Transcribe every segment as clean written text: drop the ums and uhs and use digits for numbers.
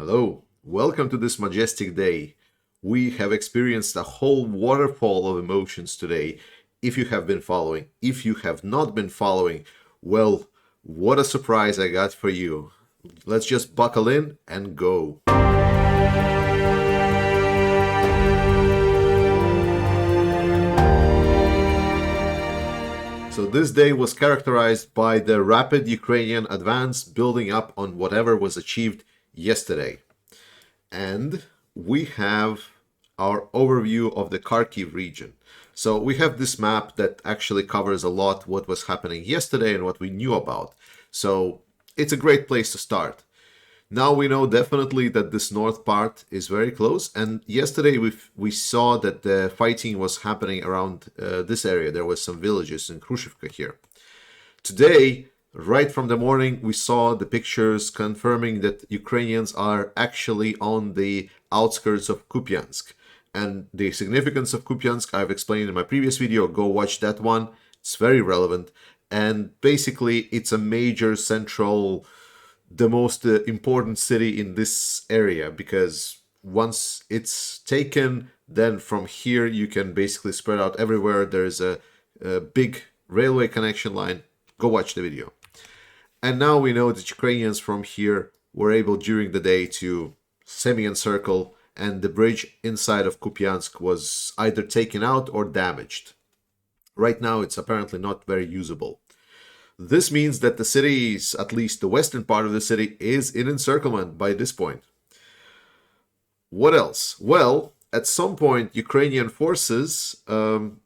Hello, welcome to this majestic day. We have experienced a whole waterfall of emotions today. If you have been following, if you have not been following, well, what a surprise I got for you. Let's just buckle in and go. So this day was characterized by the rapid Ukrainian advance building up on whatever was achieved yesterday. And we have our overview of the Kharkiv region. So we have this map that actually covers a lot what was happening yesterday and what we knew about. So it's a great place to start. Now we know definitely that this north part is very close. And yesterday we saw that the fighting was happening around this area. There was some villages in Khrushchevka here. Today, right from the morning, we saw the pictures confirming that Ukrainians are actually on the outskirts of Kupiansk. And the significance of Kupiansk, I've explained in my previous video. Go watch that one. It's very relevant. And basically, it's a major central, the most important city in this area, because once it's taken, then from here you can basically spread out everywhere. There's a big railway connection line. Go watch the video. And now we know that Ukrainians from here were able during the day to semi-encircle, and the bridge inside of Kupiansk was either taken out or damaged. Right now it's apparently not very usable. This means that the city's, at least the western part of the city, is in encirclement by this point. What else? Well, at some point, Ukrainian forces,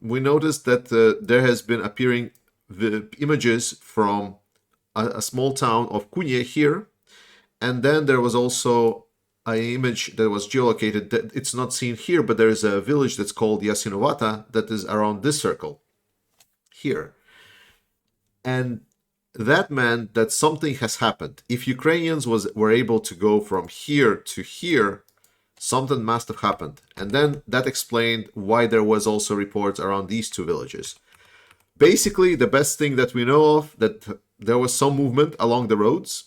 we noticed that there has been appearing the images from a small town of Kunie here, and then there was also an image that was geolocated that it's not seen here, but there is a village that's called Yasinovata that is around this circle here. And that meant that something has happened. If Ukrainians were able to go from here to here, something must have happened. And then that explained why there was also reports around these two villages. Basically, the best thing that we know of, that there was some movement along the roads,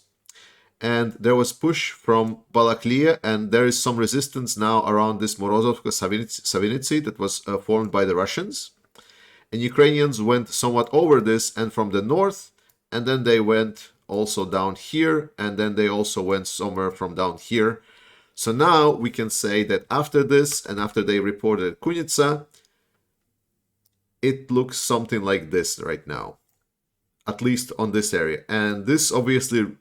and there was push from Balaklia, and there is some resistance now around this Morozovka Savinitsy that was formed by the Russians. And Ukrainians went somewhat over this and from the north, and then they went also down here, and then they also went somewhere from down here. So now we can say that after this, and after they reported Kunitsa, it looks something like this right now, at least on this area. And this obviously,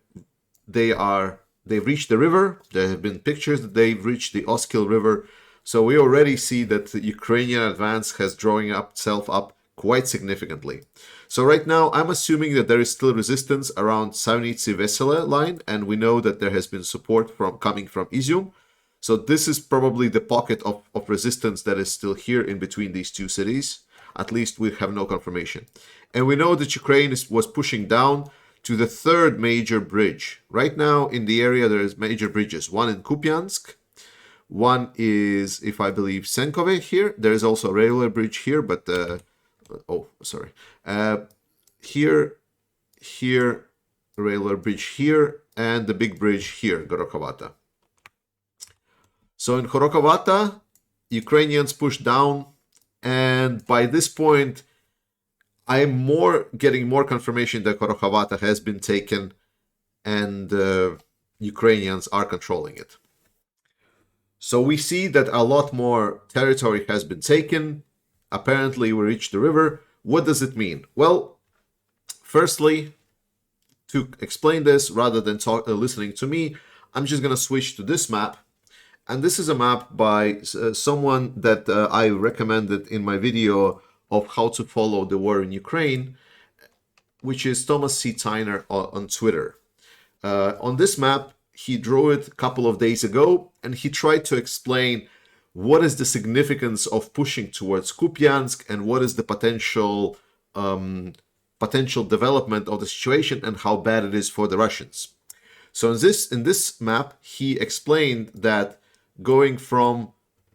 they've reached the river. There have been pictures that they've reached the Oskil River. So we already see that the Ukrainian advance has drawn itself up quite significantly. So right now, I'm assuming that there is still resistance around Savnitsi-Vesele line, and we know that there has been support coming from Izium. So this is probably the pocket of resistance that is still here in between these two cities. At least we have no confirmation. And we know that Ukraine was pushing down to the third major bridge. Right now in the area there is major bridges. One in Kupiansk. One is, if I believe, Senkove here. There is also a railway bridge here, but here, railway bridge here, and the big bridge here, Gorokhovata. So in Gorokhovata, Ukrainians pushed down, and by this point, I'm getting more confirmation that Gorokhovata has been taken, and Ukrainians are controlling it. So we see that a lot more territory has been taken. Apparently, we reached the river. What does it mean? Well, firstly, to explain this, rather than listening to me, I'm just going to switch to this map. And this is a map by someone that I recommended in my video of how to follow the war in Ukraine, which is Thomas C. Tyner on Twitter. On this map, he drew it a couple of days ago, and he tried to explain what is the significance of pushing towards Kupiansk and what is the potential development of the situation and how bad it is for the Russians. So in this map, he explained that going from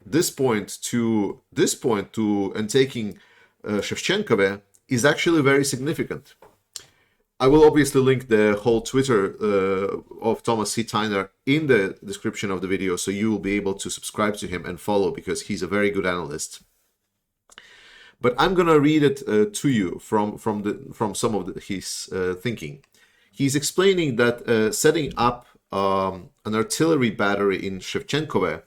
this point to and taking Shevchenkove is actually very significant. I will obviously link the whole Twitter of Thomas C. Tyner in the description of the video, so you will be able to subscribe to him and follow, because he's a very good analyst. But I'm gonna read it to you from some of his thinking. He's explaining that setting up an artillery battery in Shevchenkove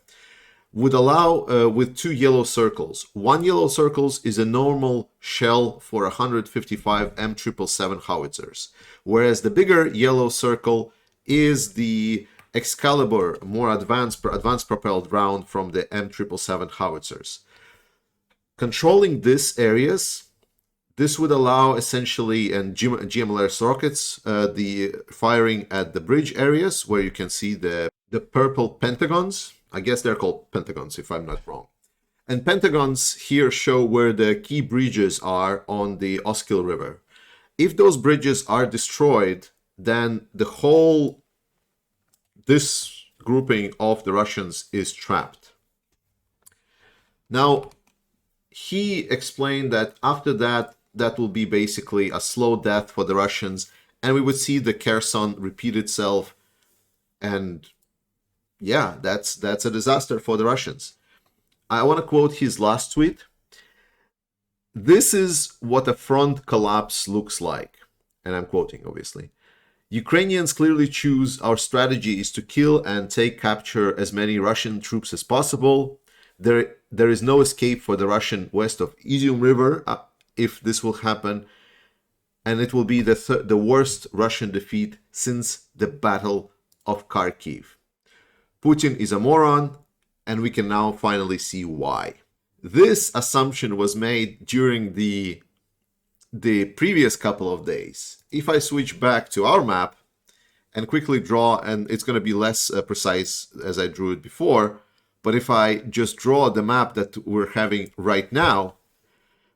would allow with two yellow circles. One yellow circle is a normal shell for 155 M777 howitzers, whereas the bigger yellow circle is the Excalibur, more advanced propelled round from the M777 howitzers. Controlling these areas, this would allow essentially, and GMLRS rockets, the firing at the bridge areas where you can see the purple pentagons. I guess they're called pentagons if I'm not wrong. And pentagons here show where the key bridges are on the Oskil River. If those bridges are destroyed, then this grouping of the Russians is trapped. Now, he explained that after that will be basically a slow death for the Russians, and we would see the Kherson repeat itself, and yeah, that's a disaster for the Russians. I want to quote his last tweet. "This is what a front collapse looks like." And I'm quoting, obviously. "Ukrainians clearly choose our strategy is to kill and capture as many Russian troops as possible. There is no escape for the Russian west of Izium River if this will happen. And it will be the worst Russian defeat since the Battle of Kharkiv. Putin is a moron, and we can now finally see why." This assumption was made during the previous couple of days. If I switch back to our map and quickly draw, and it's going to be less precise as I drew it before, but if I just draw the map that we're having right now,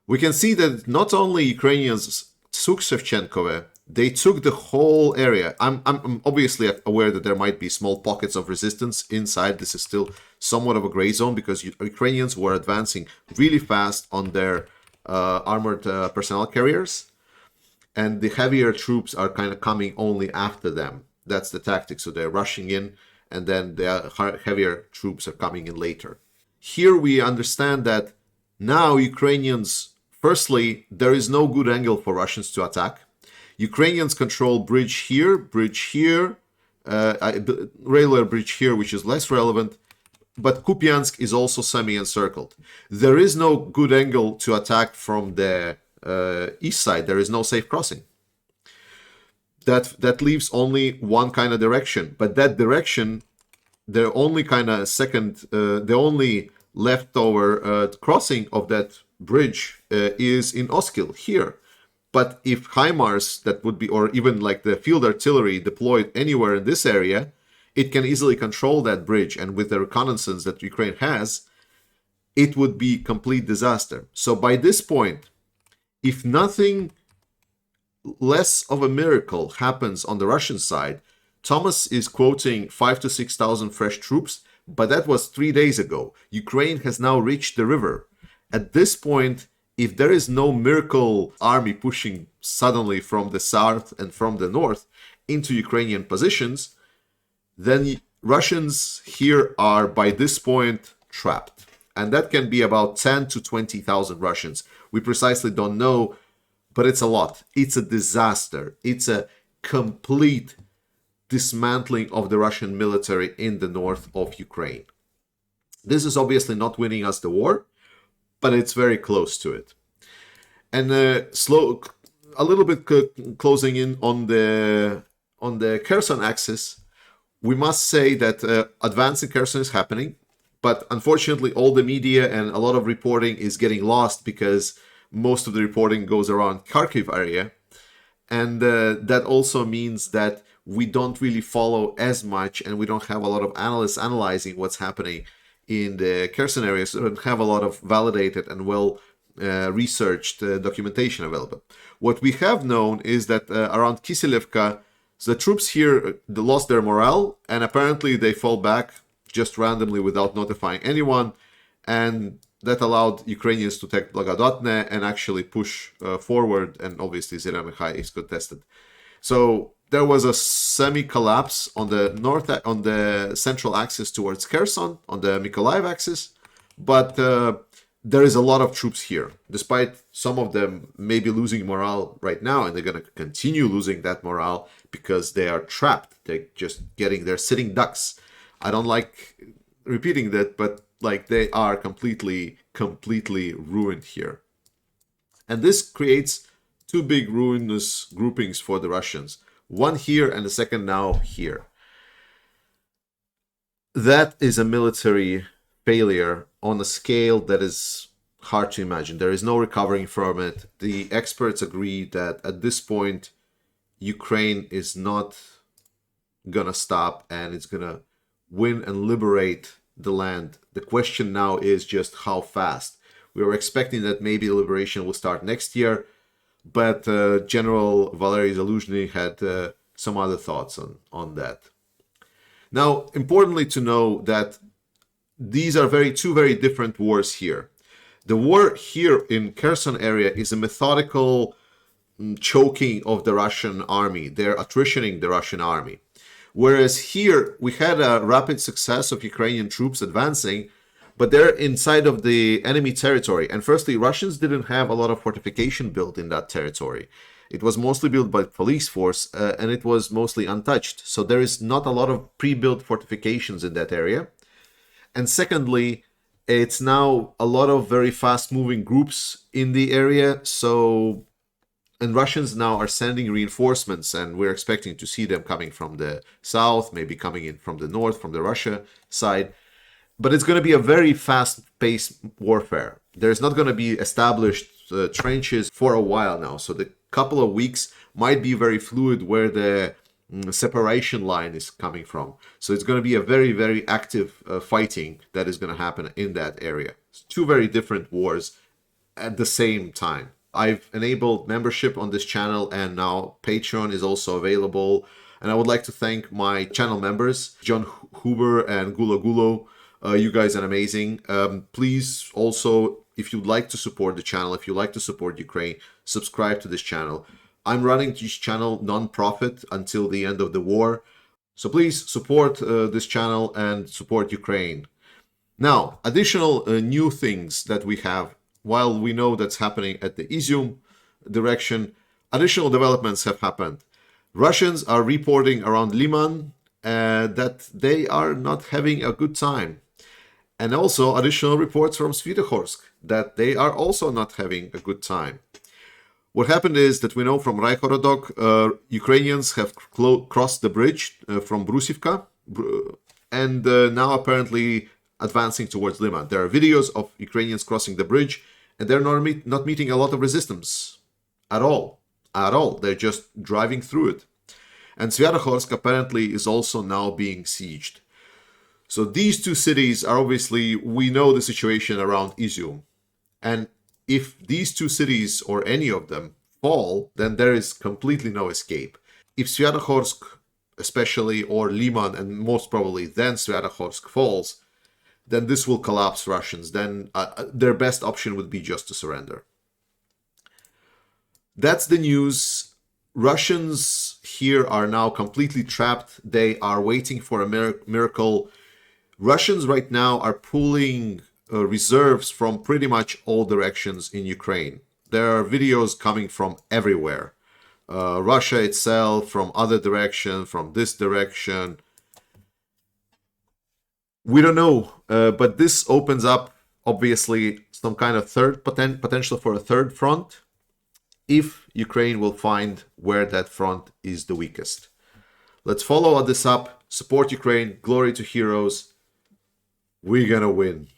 we can see that not only Ukrainians took Shevchenkove, they took the whole area. I'm obviously aware that there might be small pockets of resistance inside. This is still somewhat of a gray zone because Ukrainians were advancing really fast on their armored personnel carriers, and the heavier troops are kind of coming only after them. That's the tactic. So they're rushing in, and then the heavier troops are coming in later. Here we understand that now Ukrainians, firstly, there is no good angle for Russians to attack. Ukrainians control bridge here, railway bridge here, which is less relevant, but Kupiansk is also semi-encircled. There is no good angle to attack from the east side. There is no safe crossing. That leaves only one kind of direction, but that direction, the only kind of the only leftover crossing of that bridge is in Oskil here. But if HIMARS, that would be, or even like the field artillery deployed anywhere in this area, it can easily control that bridge. And with the reconnaissance that Ukraine has, it would be complete disaster. So by this point, if nothing less of a miracle happens on the Russian side, Thomas is quoting 5,000 to 6,000 fresh troops, but that was 3 days ago. Ukraine has now reached the river. At this point, if there is no miracle army pushing suddenly from the south and from the north into Ukrainian positions, then Russians here are by this point trapped. And that can be about 10 to 20,000 Russians. We precisely don't know, but it's a lot. It's a disaster. It's a complete dismantling of the Russian military in the north of Ukraine. This is obviously not winning us the war, but it's very close to it. And a little bit closing in on the Kherson axis, we must say that advancing Kherson is happening, but unfortunately all the media and a lot of reporting is getting lost because most of the reporting goes around Kharkiv area, and that also means that we don't really follow as much, and we don't have a lot of analysts analyzing what's happening in the Kherson area, so we don't have a lot of validated and well researched documentation available. What we have known is that around Kisilevka, the troops here lost their morale, and apparently they fall back just randomly without notifying anyone, and that allowed Ukrainians to take Blagodotne and actually push forward, and obviously Zeremechai is contested. So there was a semi-collapse on the on the central axis towards Kherson, on the Mykolaiv axis, but there is a lot of troops here, despite some of them maybe losing morale right now, and they're going to continue losing that morale because they are trapped. They're sitting ducks. I don't like repeating that, but like they are completely ruined here. And this creates two big ruinous groupings for the Russians. One here and the second now here. That is a military failure on a scale that is hard to imagine. There is no recovering from it. The experts agree that at this point, Ukraine is not gonna stop and it's gonna win and liberate the land. The question now is just how fast. We were expecting that maybe the liberation will start next year, but General Valery Zaluzhny had some other thoughts on that. Now, importantly to know that these are two very different wars here. The war here in Kherson area is a methodical choking of the Russian army. They're attritioning the Russian army. Whereas here, we had a rapid success of Ukrainian troops advancing, but they're inside of the enemy territory. And firstly, Russians didn't have a lot of fortification built in that territory. It was mostly built by police force, and it was mostly untouched. So there is not a lot of pre-built fortifications in that area. And secondly, it's now a lot of very fast-moving groups in the area. And Russians now are sending reinforcements, and we're expecting to see them coming from the south, maybe coming in from the north, from the Russia side. But it's going to be a very fast-paced warfare. There's not going to be established trenches for a while now. So the couple of weeks might be very fluid where the separation line is coming from. So it's going to be a very, very active fighting that is going to happen in that area. It's two very different wars at the same time. I've enabled membership on this channel, and now Patreon is also available. And I would like to thank my channel members, John Huber and Gula Gulo. You guys are amazing. Please also, if you'd like to support the channel, if you'd like to support Ukraine, subscribe to this channel. I'm running this channel non-profit until the end of the war. So please support this channel and support Ukraine. Now, additional new things that we have. While we know that's happening at the Izium direction, additional developments have happened. Russians are reporting around Liman that they are not having a good time. And also additional reports from Svitogorsk that they are also not having a good time. What happened is that we know from Raihorodok, Ukrainians have crossed the bridge from Brusivka and now apparently advancing towards Liman. There are videos of Ukrainians crossing the bridge, and they're not meeting a lot of resistance at all. At all. They're just driving through it. And Sviatogorsk apparently is also now being sieged. So these two cities are obviously, we know the situation around Izium. And if these two cities or any of them fall, then there is completely no escape. If Sviatogorsk especially, or Liman, and most probably then Sviatogorsk falls, then this will collapse Russians. Then their best option would be just to surrender. That's the news. Russians here are now completely trapped. They are waiting for a miracle. Russians right now are pulling reserves from pretty much all directions in Ukraine. There are videos coming from everywhere. Russia itself, from other direction, from this direction. We don't know, but this opens up, obviously, some kind of potential for a third front if Ukraine will find where that front is the weakest. Let's follow this up, support Ukraine, glory to heroes. We're gonna win.